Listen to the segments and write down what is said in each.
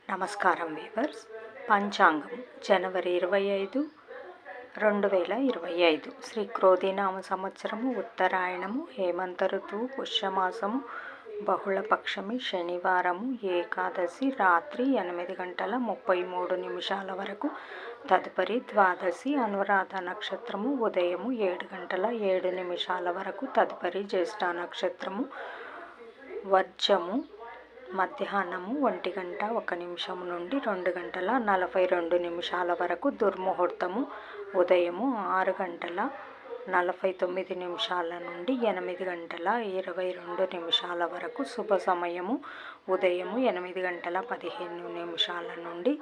నమస్కారం వీవర్స్. పంచాంగం జనవరి 25, 2025 శ్రీ క్రోధినామ సంవత్సరము, ఉత్తరాయణము, హేమంత ఋతువు, పుష్యమాసము, బహుళపక్షమి, శనివారము, ఏకాదశి రాత్రి 8:33 వరకు. తదుపరి ద్వాదశి, అనురాధ నక్షత్రము ఉదయము 7:07 వరకు. తదుపరి జ్యేష్ఠ నక్షత్రము, వర్జము మధ్యాహ్నము 1:01 నుండి 2:42 వరకు. దుర్ముహూర్తము ఉదయము 6:49 నుండి 8:22 వరకు. శుభ సమయము ఉదయము 8:15 నుండి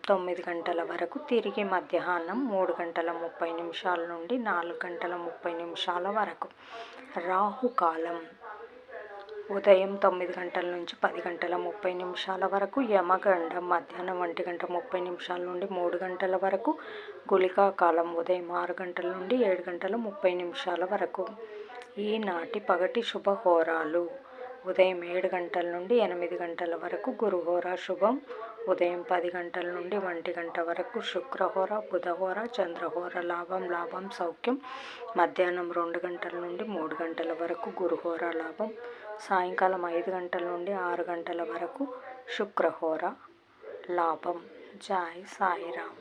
9 వరకు. తిరిగి మధ్యాహ్నం 3:30 నుండి 4:30 వరకు. రాహుకాలం ఉదయం 9 నుంచి 10:30 వరకు. యమగండం మధ్యాహ్నం 1:30 నుండి 3 వరకు. గుళికా కాలం ఉదయం 6 నుండి 7:30 వరకు. ఈనాటి పగటి శుభహోరాలు ఉదయం 7 నుండి 8 వరకు. గురుహోర శుభం ఉదయం 10 నుండి 1 వరకు. శుక్రహోర, బుధహోర, చంద్రహోర. లాభం సౌఖ్యం మధ్యాహ్నం 2 నుండి 3 వరకు. గురుహోర లాభం సాయంకాలం 5 నుండి 6 వరకు. శుక్రహోర లాభం. జై సాయిరామ్.